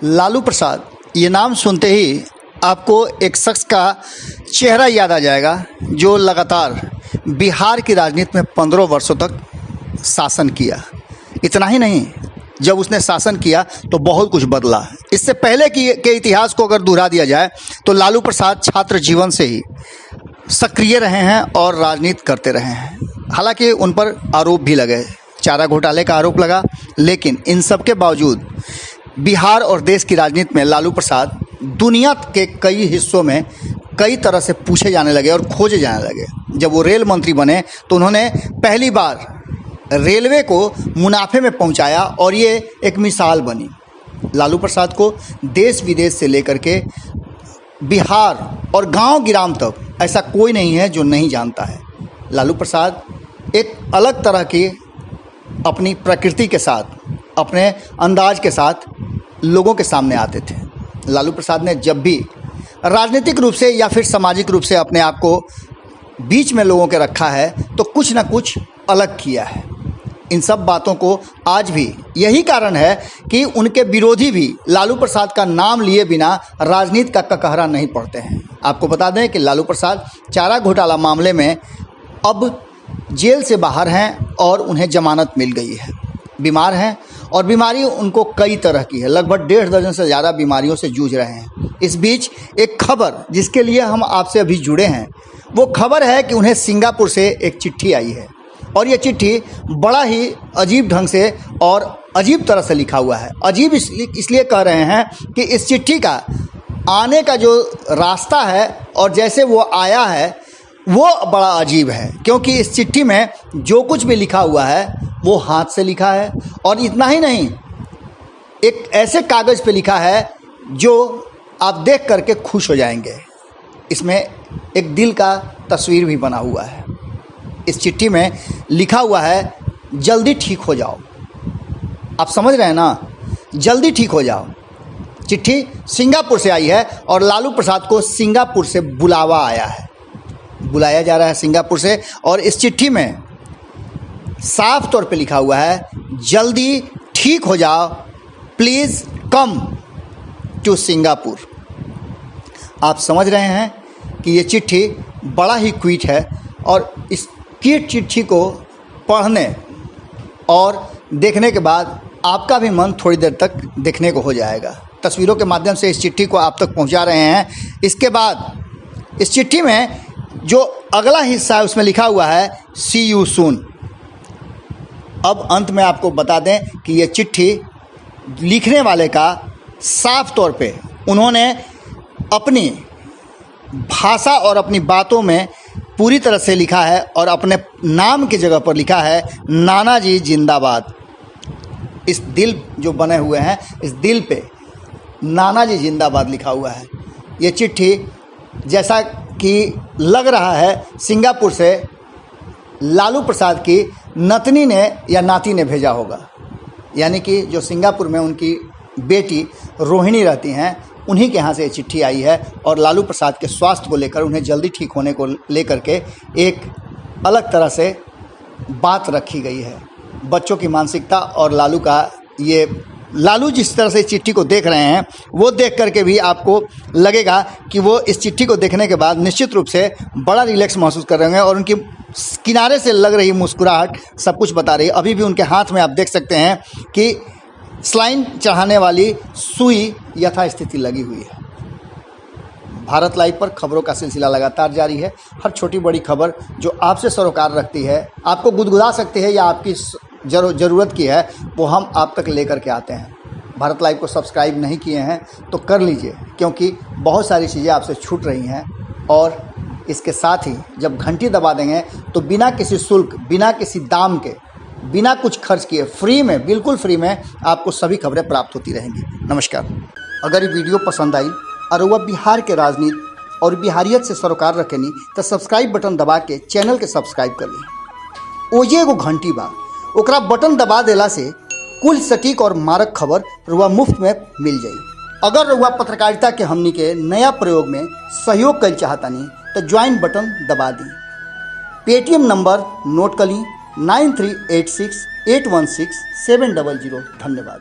लालू प्रसाद, ये नाम सुनते ही आपको एक शख्स का चेहरा याद आ जाएगा जो लगातार बिहार की राजनीति में 15 वर्षों तक शासन किया। इतना ही नहीं, जब उसने शासन किया तो बहुत कुछ बदला। इससे पहले के इतिहास को अगर दोहरा दिया जाए तो लालू प्रसाद छात्र जीवन से ही सक्रिय रहे हैं और राजनीति करते रहे हैं। हालांकि उन पर आरोप भी लगे, चारा घोटाले का आरोप लगा, लेकिन इन सब के बावजूद बिहार और देश की राजनीति में लालू प्रसाद दुनिया के कई हिस्सों में कई तरह से पूछे जाने लगे और खोजे जाने लगे। जब वो रेल मंत्री बने तो उन्होंने पहली बार रेलवे को मुनाफे में पहुंचाया और ये एक मिसाल बनी। लालू प्रसाद को देश विदेश से लेकर के बिहार और गांव गिराम तक ऐसा कोई नहीं है जो नहीं जानता है। लालू प्रसाद एक अलग तरह की अपनी प्रकृति के साथ, अपने अंदाज के साथ लोगों के सामने आते थे। लालू प्रसाद ने जब भी राजनीतिक रूप से या फिर सामाजिक रूप से अपने आप को बीच में लोगों के रखा है तो कुछ ना कुछ अलग किया है। इन सब बातों को आज भी यही कारण है कि उनके विरोधी भी लालू प्रसाद का नाम लिए बिना राजनीति का ककहरा नहीं पढ़ते हैं। आपको बता दें कि लालू प्रसाद चारा घोटाला मामले में अब जेल से बाहर हैं और उन्हें जमानत मिल गई है। बीमार हैं और बीमारी उनको कई तरह की है, लगभग 1.5 दर्जन से ज़्यादा बीमारियों से जूझ रहे हैं। इस बीच एक खबर जिसके लिए हम आपसे अभी जुड़े हैं, वो खबर है कि उन्हें सिंगापुर से एक चिट्ठी आई है और ये चिट्ठी बड़ा ही अजीब ढंग से और अजीब तरह से लिखा हुआ है। अजीब इसलिए कह रहे हैं कि इस चिट्ठी का आने का जो रास्ता है और जैसे वो आया है वो बड़ा अजीब है, क्योंकि इस चिट्ठी में जो कुछ भी लिखा हुआ है वो हाथ से लिखा है। और इतना ही नहीं, एक ऐसे कागज़ पे लिखा है जो आप देख करके खुश हो जाएंगे। इसमें एक दिल का तस्वीर भी बना हुआ है। इस चिट्ठी में लिखा हुआ है, जल्दी ठीक हो जाओ। आप समझ रहे हैं ना, जल्दी ठीक हो जाओ। चिट्ठी सिंगापुर से आई है और लालू प्रसाद को सिंगापुर से बुलावा आया है, बुलाया जा रहा है सिंगापुर से। और इस चिट्ठी में साफ तौर पे लिखा हुआ है, जल्दी ठीक हो जाओ, प्लीज़ कम टू सिंगापुर। आप समझ रहे हैं कि ये चिट्ठी बड़ा ही क्विट है और इस क्विट चिट्ठी को पढ़ने और देखने के बाद आपका भी मन थोड़ी देर तक देखने को हो जाएगा। तस्वीरों के माध्यम से इस चिट्ठी को आप तक पहुंचा रहे हैं। इसके बाद इस चिट्ठी में जो अगला हिस्सा है उसमें लिखा हुआ है, सी यू सून। अब अंत में आपको बता दें कि ये चिट्ठी लिखने वाले का साफ तौर पे उन्होंने अपनी भाषा और अपनी बातों में पूरी तरह से लिखा है और अपने नाम की जगह पर लिखा है, नानाजी जिंदाबाद। इस दिल जो बने हुए हैं, इस दिल पे नानाजी जिंदाबाद लिखा हुआ है। ये चिट्ठी जैसा कि लग रहा है सिंगापुर से लालू प्रसाद की नतनी ने या नाती ने भेजा होगा, यानी कि जो सिंगापुर में उनकी बेटी रोहिणी रहती हैं, उन्हीं के यहाँ से ये चिट्ठी आई है। और लालू प्रसाद के स्वास्थ्य को लेकर, उन्हें जल्दी ठीक होने को लेकर के एक अलग तरह से बात रखी गई है। बच्चों की मानसिकता और लालू का ये, लालू जिस तरह से इस चिट्ठी को देख रहे हैं वो देख करके भी आपको लगेगा कि वो इस चिट्ठी को देखने के बाद निश्चित रूप से बड़ा रिलैक्स महसूस कर रहे हैं और उनकी किनारे से लग रही मुस्कुराहट सब कुछ बता रही है। अभी भी उनके हाथ में आप देख सकते हैं कि स्लाइन चढ़ाने वाली सुई यथास्थिति लगी हुई है। भारत लाइव पर खबरों का सिलसिला लगातार जारी है। हर छोटी बड़ी खबर जो आपसे सरोकार रखती है, आपको गुदगुदा सकती है या आपकी ज़रूरत की है, वो हम आप तक लेकर के आते हैं। भारत लाइव को सब्सक्राइब नहीं किए हैं तो कर लीजिए, क्योंकि बहुत सारी चीज़ें आपसे छूट रही हैं। और इसके साथ ही जब घंटी दबा देंगे तो बिना किसी शुल्क, बिना किसी दाम के, बिना कुछ खर्च किए, फ्री में, बिल्कुल फ्री में आपको सभी खबरें प्राप्त होती रहेंगी। नमस्कार। अगर ये वीडियो पसंद आई और वह बिहार के राजनीति और बिहारियत से सरोकार रखेनी तो सब्सक्राइब बटन दबा के चैनल के सब्सक्राइब कर ली। ओजे एगो घंटी बा, ओकरा बटन दबा देला से कुल सटीक और मारक खबर रुआ मुफ्त में मिल जाई। अगर रुआ पत्रकारिता के हमनी के नया प्रयोग में सहयोग कर चाहतानी तो ज्वाइन बटन दबा दी। पेटीएम नंबर नोट कर ली, 9386816700। धन्यवाद।